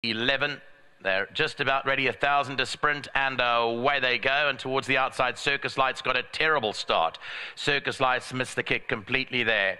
11. They're just about ready, 1,000 to sprint, and away they go. And towards the outside, Circus Lights got a terrible start. Circus Lights missed the kick completely there.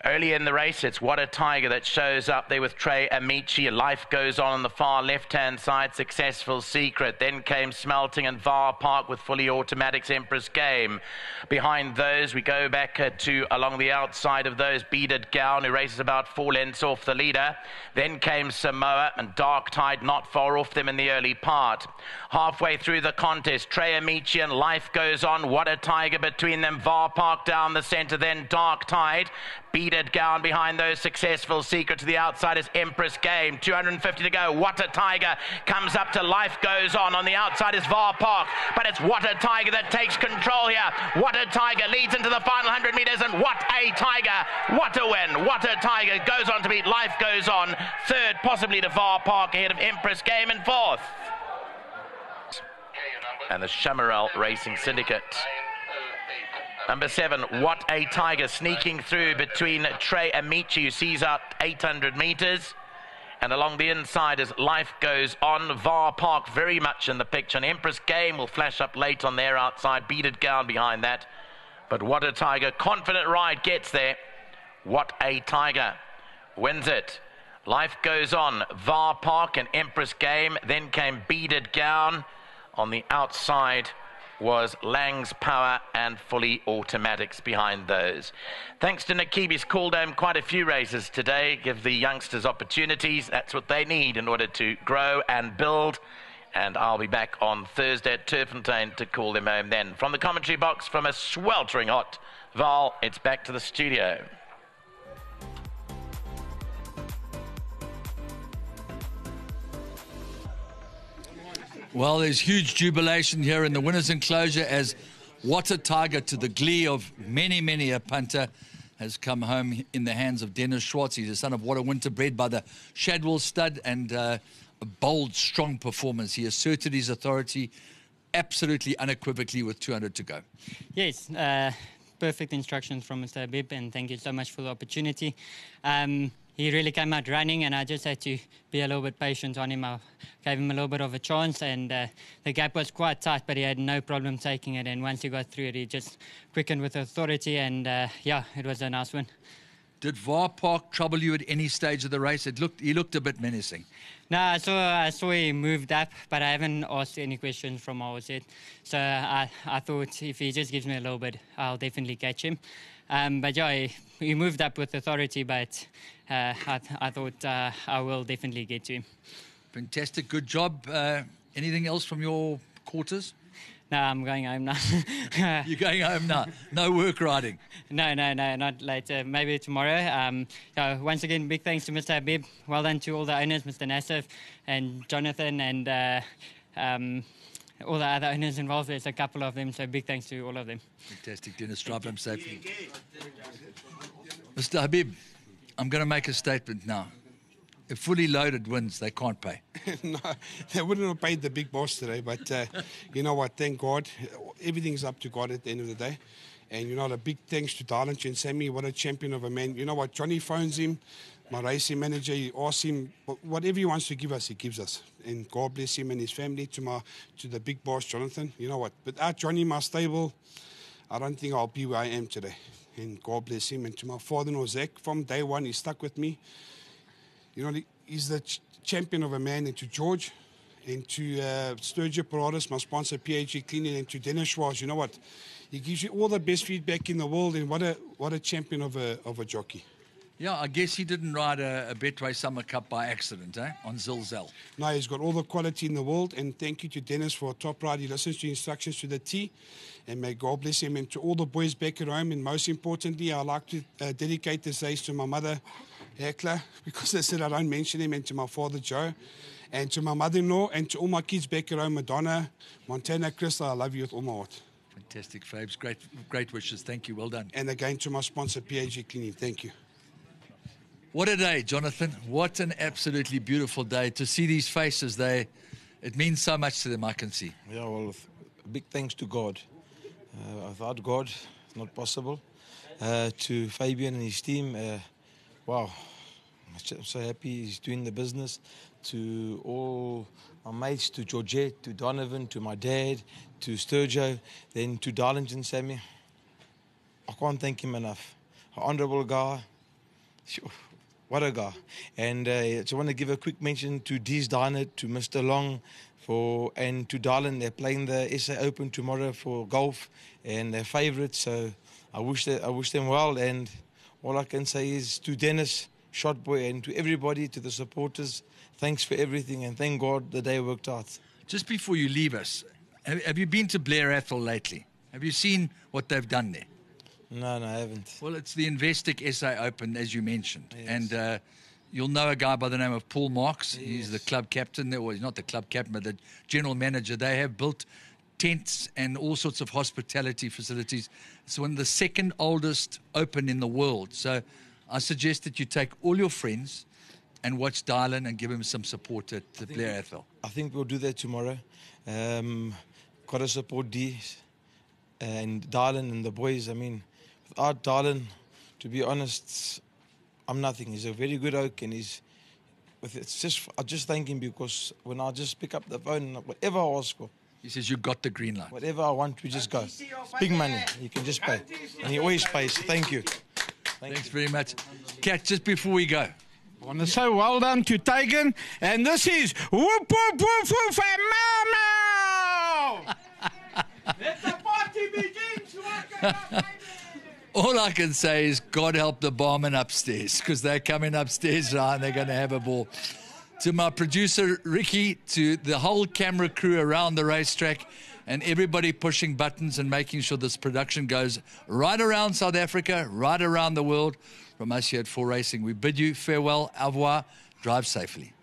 Early in the race, it's What a Tiger that shows up there with Trey Amici. Life Goes On the far left-hand side, Successful Secret. Then came Smelting and VAR Park with Fully Automatic's Empress Game. Behind those, we go back to along the outside of those, Beaded Gown, who races about 4 lengths off the leader. Then came Samoa and Dark Tide not far off them in the early part. Halfway through the contest, Trey Amici and Life Goes On. What a Tiger between them. VAR Park down the centre, then Dark Tide. Beaded Gown behind those, Successful Secret to the outside is Empress Game. 250 to go. What a Tiger comes up to Life Goes On. On the outside is VAR Park, but it's What a Tiger that takes control here. What a Tiger leads into the final 100 metres, and What a Tiger, what a win. What a Tiger goes on to beat Life Goes On. Third, possibly to VAR Park, ahead of Empress Game in fourth. And the Chamarel Racing Syndicate. Number 7, What a Tiger, sneaking through between Trey Amici, who sees out 800 metres. And along the inside as Life Goes On, VAR Park very much in the picture. And Empress Game will flash up late on their outside. Beaded Gown behind that. But What a Tiger, confident ride, gets there. What a Tiger wins it. Life Goes On, VAR Park and Empress Game. Then came Beaded Gown. On the outside was Lang's Power and Fully Automatics behind those. Thanks to Nikibi's called home quite a few races today. Give the youngsters opportunities. That's what they need in order to grow and build. And I'll be back on Thursday at Turffontein to call them home then. From the commentary box, from a sweltering hot Val, it's back to the studio. Well, there's huge jubilation here in the winners' enclosure as What a Tiger, to the glee of many a punter, has come home in the hands of Dennis Schwartz. He's the son of What a Winter, bred by the Shadwell stud, and a bold, strong performance. He asserted his authority absolutely unequivocally with 200 to go. Yes, perfect instructions from Mr. Habib, and thank you so much for the opportunity. He really came out running, and I just had to be a little bit patient on him. I gave him a little bit of a chance, and the gap was quite tight, but he had no problem taking it. And once he got through it, he just quickened with authority, and yeah, it was a nice win. Did VAR Park trouble you at any stage of the race? He looked a bit menacing. No, I saw he moved up, but I haven't asked any questions from our set. So I thought if he just gives me a little bit, I'll definitely catch him. But yeah, he moved up with authority, but I thought I will definitely get to him. Fantastic, good job. Anything else from your quarters? No, I'm going home now. You're going home now? No work riding? No, not later. Maybe tomorrow. Once again, big thanks to Mr. Habib. Well done to all the owners, Mr. Nassif and Jonathan, and all the other owners involved. There's a couple of them, so big thanks to all of them. Fantastic, Dennis. Drive home safely. Mr. Habib, I'm going to make a statement now. If Fully Loaded wins, they can't pay. No, they wouldn't have paid the big boss today, but you know what, thank God. Everything's up to God at the end of the day. And, you know, a big thanks to Darlin and Sammy, what a champion of a man. You know what, Johnny phones him, my racing manager, he asks him, whatever he wants to give us, he gives us. And God bless him and his family, to the big boss, Jonathan. You know what, without Johnny, my stable, I don't think I'll be where I am today. And God bless him. And to my father-in-law, Zach, from day one, he stuck with me. You know, he's the champion of a man. And to George, and to Sturgis Paratus, my sponsor, PAG Cleaning, and to Dennis Schwartz, you know what? He gives you all the best feedback in the world, and what a champion of a jockey. Yeah, I guess he didn't ride a Betway Summer Cup by accident, on Zilzal. No, he's got all the quality in the world, and thank you to Dennis for a top ride. He listens to instructions to the T, and may God bless him. And to all the boys back at home, and most importantly, I'd like to dedicate this race to my mother, Hekla, because they said I don't mention him, and to my father, Joe, and to my mother-in-law, and to all my kids back at home, Madonna, Montana, Crystal, I love you with all my heart. Fantastic, Fabes. Great wishes. Thank you. Well done. And again to my sponsor, PAG Cleaning. Thank you. What a day, Jonathan. What an absolutely beautiful day. To see these faces, it means so much to them, I can see. Yeah, well, big thanks to God. Without God, it's not possible. To Fabian and his team, wow, I'm so happy he's doing the business. to all my mates, to Georgette, to Donovan, to my dad, to Sturjo, then to Darlington Sammy. I can't thank him enough. An honourable guy. What a guy. And I just want to give a quick mention to Dees Diner, to Mr. Long, and to Darlin. They're playing the SA Open tomorrow for golf, and they're favourites. So I wish them well. And all I can say is to Dennis, Shotboy, and to everybody, to the supporters, thanks for everything, and thank God the day worked out. Just before you leave us, have you been to Blair Athol lately? Have you seen what they've done there? No, I haven't. Well, it's the Investec SA Open, as you mentioned. Yes. And you'll know a guy by the name of Paul Marks. Yes. He's the club captain. Well, he's not the club captain, but the general manager. They have built tents and all sorts of hospitality facilities. It's one of the second oldest open in the world. So I suggest that you take all your friends and watch Dylan and give him some support at the Blair Athol. I think we'll do that tomorrow. Got to support Dee and Dylan and the boys. I mean, without Dylan, to be honest, I'm nothing. He's a very good oak, and I just thank him, because when I just pick up the phone, whatever I ask for, he says, you got the green light. Whatever I want, we just go. It's big money. You can just pay. And he always pays. Thank you. Thanks very much. Kat, just before we go. I want to say well done to Tegan. And this is whoop, whoop, whoop, whoop, and mau, mau. Let the party begin. All I can say is God help the barman upstairs, because they're coming upstairs now and they're going to have a ball. To my producer, Ricky, to the whole camera crew around the racetrack, and everybody pushing buttons and making sure this production goes right around South Africa, right around the world. From us here at 4Racing, we bid you farewell, au revoir, drive safely.